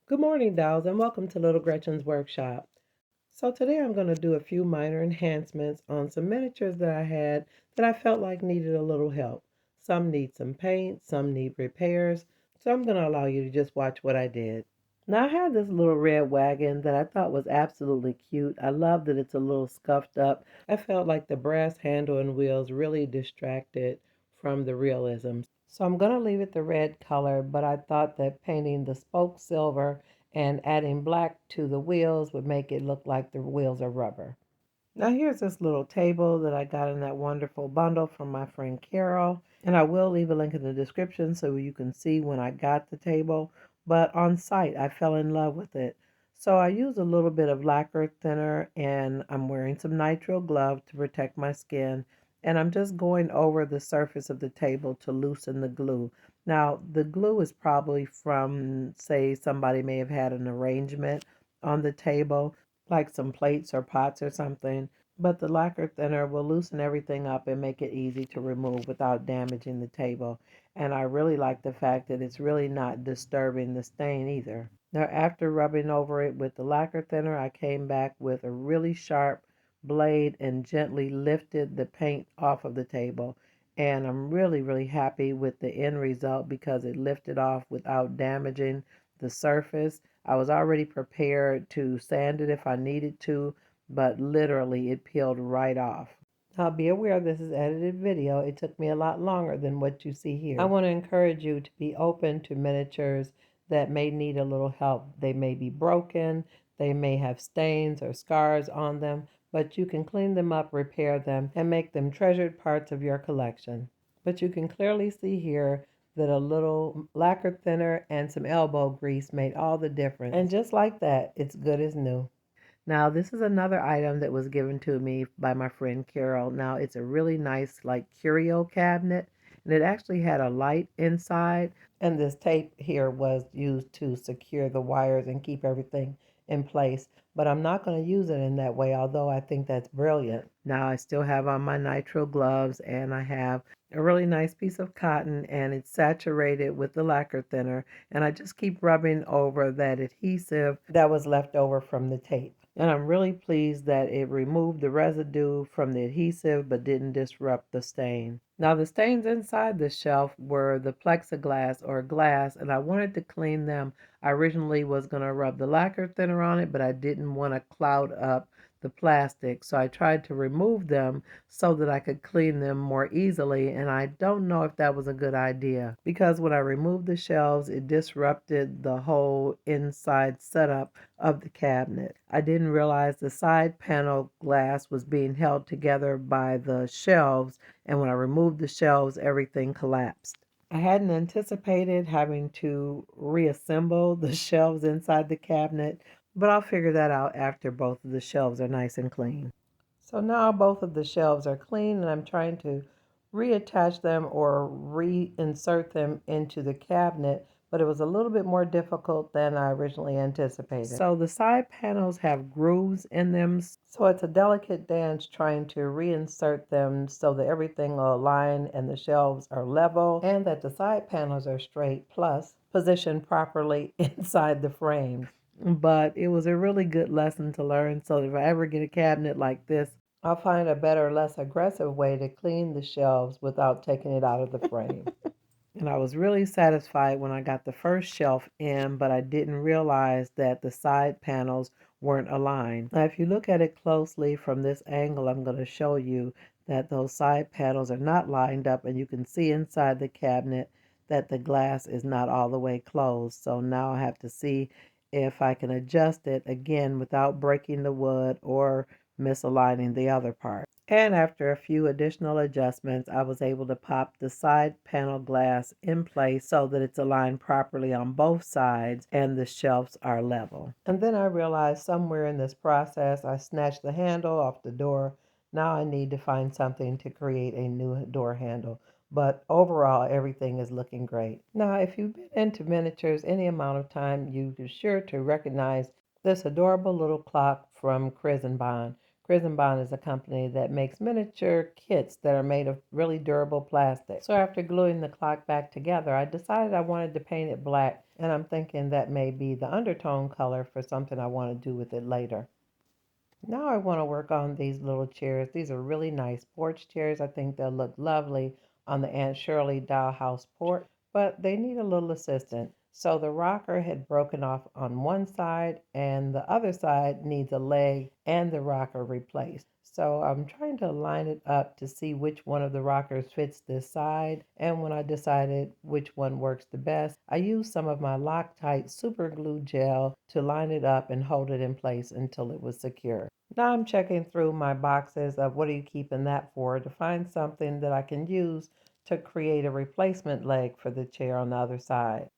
Good morning, dolls, and welcome to Little Gretchen's Workshop. So today I'm going to do a few minor enhancements on some miniatures that I had that I felt like needed a little help. Some need some paint, some need repairs, so I'm going to allow you to just watch what I did. Now I had this little red wagon that I thought was absolutely cute. I love that it's a little scuffed up. I felt like the brass handle and wheels really distracted from the realism. So I'm going to leave it the red color, but I thought that painting the spokes silver and adding black to the wheels would make it look like the wheels are rubber. Now here's this little table that I got in that wonderful bundle from my friend Carol, and I will leave a link in the description so you can see when I got the table, but on site I fell in love with it. So I used a little bit of lacquer thinner, and I'm wearing some nitrile gloves to protect my skin, and I'm just going over the surface of the table to loosen the glue. Now the glue is probably from, say, somebody may have had an arrangement on the table, like some plates or pots or something, but the lacquer thinner will loosen everything up and make it easy to remove without damaging the table. And I really like the fact that it's really not disturbing the stain either. Now, after rubbing over it with the lacquer thinner, I came back with a really sharp blade and gently lifted the paint off of the table. And I'm really happy with the end result because it lifted off without damaging the surface. I was already prepared to sand it if I needed to, but literally it peeled right off. Now be aware this is edited video. It took me a lot longer than what you see here. I want to encourage you to be open to miniatures that may need a little help. They may be broken, they may have stains or scars on them, but you can clean them up, repair them, and make them treasured parts of your collection. But you can clearly see here that a little lacquer thinner and some elbow grease made all the difference. And just like that, it's good as new. Now, this is another item that was given to me by my friend Carol. Now, it's a really nice, like, curio cabinet, and it actually had a light inside, and this tape here was used to secure the wires and keep everything in place. But I'm not going to use it in that way, although I think that's brilliant. Now, I still have on my nitrile gloves, and I have a really nice piece of cotton, and it's saturated with the lacquer thinner, and I just keep rubbing over that adhesive that was left over from the tape. And I'm really pleased that it removed the residue from the adhesive but didn't disrupt the stain. Now the stains inside the shelf were the plexiglass or glass, and I wanted to clean them. I originally was going to rub the lacquer thinner on it, but I didn't want to cloud up the plastic, so I tried to remove them so that I could clean them more easily, and I don't know if that was a good idea because when I removed the shelves, it disrupted the whole inside setup of the cabinet. I didn't realize the side panel glass was being held together by the shelves, and when I removed the shelves, everything collapsed. I hadn't anticipated having to reassemble the shelves inside the cabinet, but I'll figure that out after both of the shelves are nice and clean. So now both of the shelves are clean, and I'm trying to reattach them or reinsert them into the cabinet, but it was a little bit more difficult than I originally anticipated. So the side panels have grooves in them, so it's a delicate dance trying to reinsert them so that everything will align and the shelves are level and that the side panels are straight, plus positioned properly inside the frames. But it was a really good lesson to learn, so if I ever get a cabinet like this, I'll find a better, less aggressive way to clean the shelves without taking it out of the frame. And I was really satisfied when I got the first shelf in, but I didn't realize that the side panels weren't aligned. Now, if you look at it closely from this angle, I'm going to show you that those side panels are not lined up, and you can see inside the cabinet that the glass is not all the way closed. So now I have to see if I can adjust it again without breaking the wood or misaligning the other part. And after a few additional adjustments, I was able to pop the side panel glass in place so that it's aligned properly on both sides and the shelves are level. And then I realized somewhere in this process, I snatched the handle off the door. Now I need to find something to create a new door handle. But overall, everything is looking great. Now, if you've been into miniatures any amount of time, you're sure to recognize this adorable little clock from Criz and Bond. Prison Bond is a company that makes miniature kits that are made of really durable plastic. So after gluing the clock back together, I decided I wanted to paint it black, and I'm thinking that may be the undertone color for something I want to do with it later. Now I want to work on these little chairs. These are really nice porch chairs. I think they'll look lovely on the Aunt Shirley Dollhouse porch, but they need a little assistance. So the rocker had broken off on one side, and the other side needs a leg and the rocker replaced. So I'm trying to line it up to see which one of the rockers fits this side. And when I decided which one works the best, I used some of my Loctite super glue gel to line it up and hold it in place until it was secure. Now I'm checking through my boxes of what are you keeping that for to find something that I can use to create a replacement leg for the chair on the other side.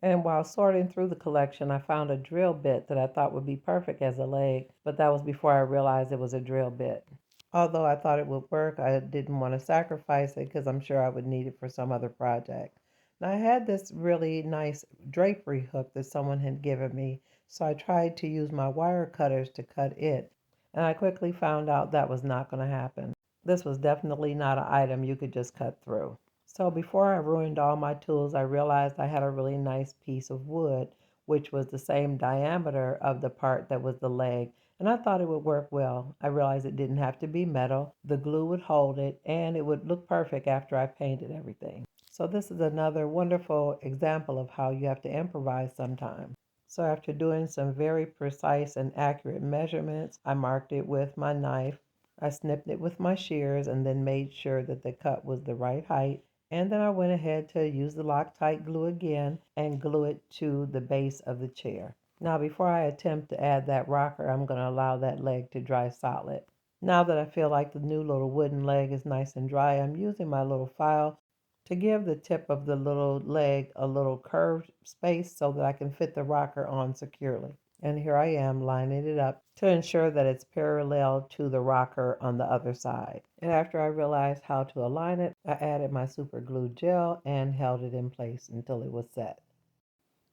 And while sorting through the collection, I found a drill bit that I thought would be perfect as a leg, but that was before I realized it was a drill bit. Although I thought it would work, I didn't want to sacrifice it because I'm sure I would need it for some other project. Now I had this really nice drapery hook that someone had given me, so I tried to use my wire cutters to cut it, and I quickly found out that was not going to happen. This was definitely not an item you could just cut through. So before I ruined all my tools, I realized I had a really nice piece of wood, which was the same diameter of the part that was the leg, and I thought it would work well. I realized it didn't have to be metal, the glue would hold it, and it would look perfect after I painted everything. So this is another wonderful example of how you have to improvise sometimes. So after doing some very precise and accurate measurements, I marked it with my knife. I snipped it with my shears and then made sure that the cut was the right height. And then I went ahead to use the Loctite glue again and glue it to the base of the chair. Now before I attempt to add that rocker, I'm going to allow that leg to dry solid. Now that I feel like the new little wooden leg is nice and dry, I'm using my little file to give the tip of the little leg a little curved space so that I can fit the rocker on securely. And here I am lining it up to ensure that it's parallel to the rocker on the other side. And after I realized how to align it, I added my super glue gel and held it in place until it was set.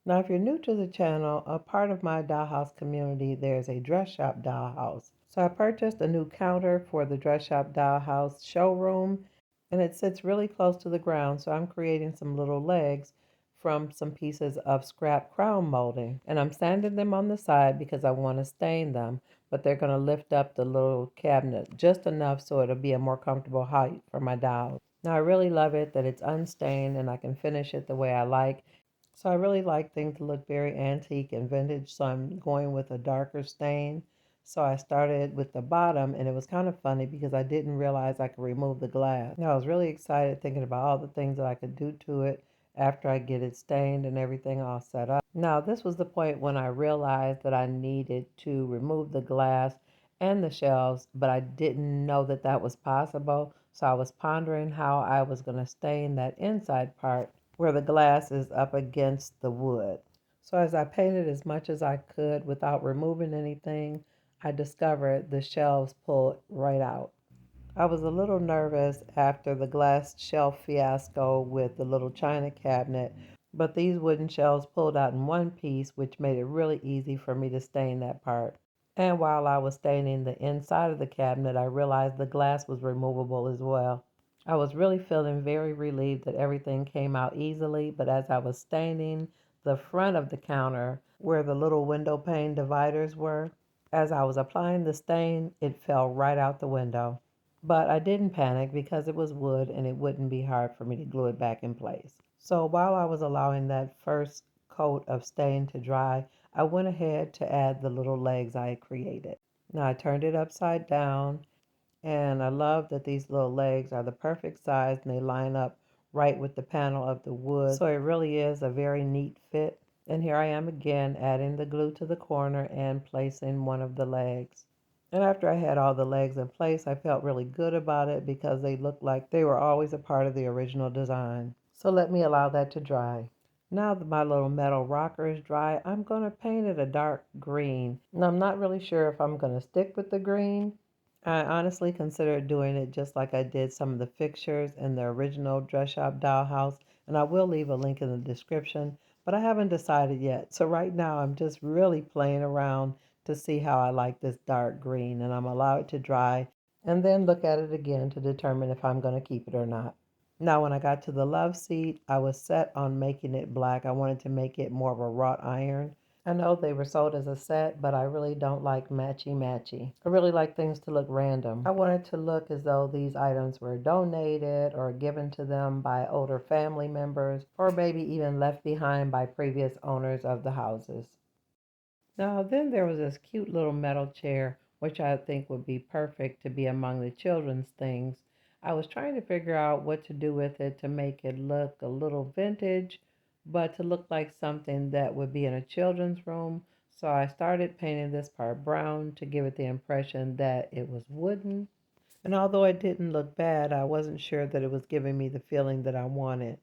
Now, if you're new to the channel, a part of my dollhouse community, there's a dress shop dollhouse. So I purchased a new counter for the dress shop dollhouse showroom, and it sits really close to the ground. So I'm creating some little legs from some pieces of scrap crown molding, and I'm sanding them on the side because I want to stain them, but they're going to lift up the little cabinet just enough so it'll be a more comfortable height for my dolls. Now I really love it that it's unstained and I can finish it the way I like. So I really like things to look very antique and vintage, so I'm going with a darker stain. So I started with the bottom, and it was kind of funny because I didn't realize I could remove the glass. Now I was really excited thinking about all the things that I could do to it after I get it stained and everything all set up. Now this was the point when I realized that I needed to remove the glass and the shelves, but I didn't know that that was possible. So I was pondering how I was going to stain that inside part where the glass is up against the wood. So as I painted as much as I could without removing anything, I discovered the shelves pulled right out. I was a little nervous after the glass shelf fiasco with the little china cabinet, but these wooden shelves pulled out in one piece, which made it really easy for me to stain that part. And while I was staining the inside of the cabinet, I realized the glass was removable as well. I was really feeling very relieved that everything came out easily, but as I was staining the front of the counter where the little window pane dividers were, as I was applying the stain, it fell right out the window. But I didn't panic because it was wood and it wouldn't be hard for me to glue it back in place. So while I was allowing that first coat of stain to dry, I went ahead to add the little legs I had created. Now I turned it upside down, and I love that these little legs are the perfect size and they line up right with the panel of the wood. So it really is a very neat fit. And here I am again adding the glue to the corner and placing one of the legs. And after I had all the legs in place, I felt really good about it because they looked like they were always a part of the original design. So let me allow that to dry. Now that my little metal rocker is dry, I'm going to paint it a dark green. And I'm not really sure if I'm going to stick with the green. I honestly considered doing it just like I did some of the fixtures in the original Dress Shop Dollhouse, and I will leave a link in the description, but I haven't decided yet. So right now I'm just really playing around to see how I like this dark green, and I'm going to allow it to dry and then look at it again to determine if I'm going to keep it or not. Now, when I got to the love seat, I was set on making it black. I wanted to make it more of a wrought iron. I know they were sold as a set, but I really don't like matchy-matchy. I really like things to look random. I wanted to look as though these items were donated or given to them by older family members, or maybe even left behind by previous owners of the houses. Now, then there was this cute little metal chair, which I think would be perfect to be among the children's things. I was trying to figure out what to do with it to make it look a little vintage, but to look like something that would be in a children's room. So I started painting this part brown to give it the impression that it was wooden. And although it didn't look bad, I wasn't sure that it was giving me the feeling that I wanted.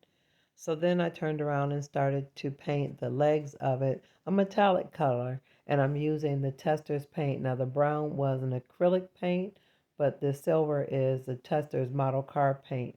So then I turned around and started to paint the legs of it a metallic color, and I'm using the TESTORS paint. Now the brown was an acrylic paint, but the silver is the TESTORS model car paint.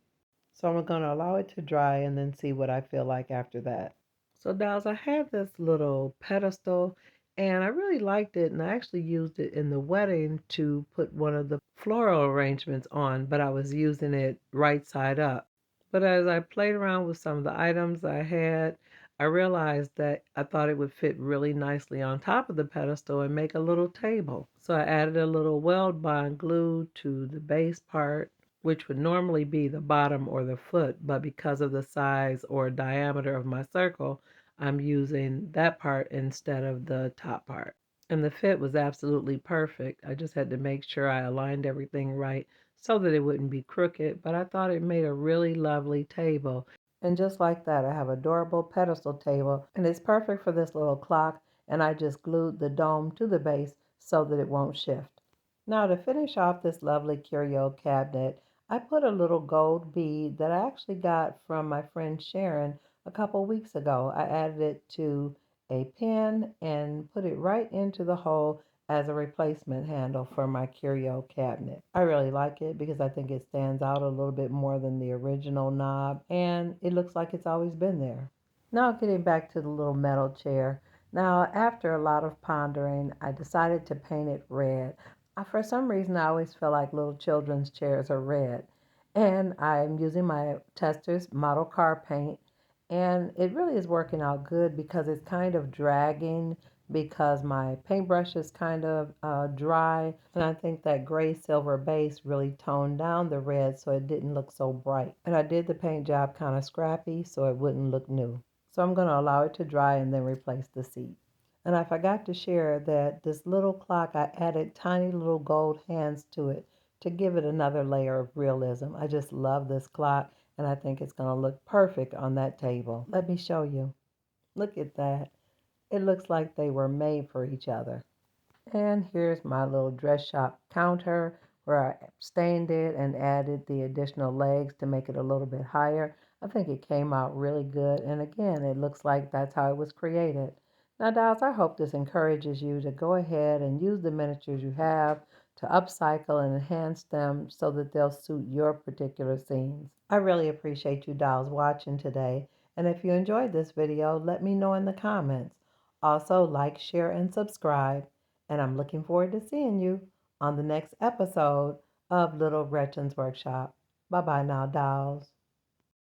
So I'm going to allow it to dry and then see what I feel like after that. So dolls, I had this little pedestal and I really liked it, and I actually used it in the wedding to put one of the floral arrangements on, but I was using it right side up. But as I played around with some of the items I had, I realized that I thought it would fit really nicely on top of the pedestal and make a little table. So I added a little weld bond glue to the base part, which would normally be the bottom or the foot, but because of the size or diameter of my circle, I'm using that part instead of the top part. And the fit was absolutely perfect. I just had to make sure I aligned everything right so that it wouldn't be crooked, but I thought it made a really lovely table. And just like that, I have a adorable pedestal table, and it's perfect for this little clock, and I just glued the dome to the base so that it won't shift. Now to finish off this lovely curio cabinet, I put a little gold bead that I actually got from my friend Sharon a couple weeks ago. I added it to a pin and put it right into the hole as a replacement handle for my curio cabinet. I really like it because I think it stands out a little bit more than the original knob, and it looks like it's always been there. Now getting back to the little metal chair. Now after a lot of pondering, I decided to paint it red. For some reason, I always feel like little children's chairs are red. And I'm using my TESTORS model car paint, and it really is working out good because it's kind of dragging because my paintbrush is kind of dry, and I think that gray silver base really toned down the red so it didn't look so bright. And I did the paint job kind of scrappy so it wouldn't look new. So I'm going to allow it to dry and then replace the seat. And I forgot to share that this little clock, I added tiny little gold hands to it to give it another layer of realism. I just love this clock, and I think it's going to look perfect on that table. Let me show you. Look at that. It looks like they were made for each other. And here's my little dress shop counter where I stained it and added the additional legs to make it a little bit higher. I think it came out really good. And again, it looks like that's how it was created. Now, dolls, I hope this encourages you to go ahead and use the miniatures you have to upcycle and enhance them so that they'll suit your particular scenes. I really appreciate you dolls watching today. And if you enjoyed this video, let me know in the comments. Also, like, share, and subscribe. And I'm looking forward to seeing you on the next episode of Little Gretchen's Workshop. Bye-bye now, dolls.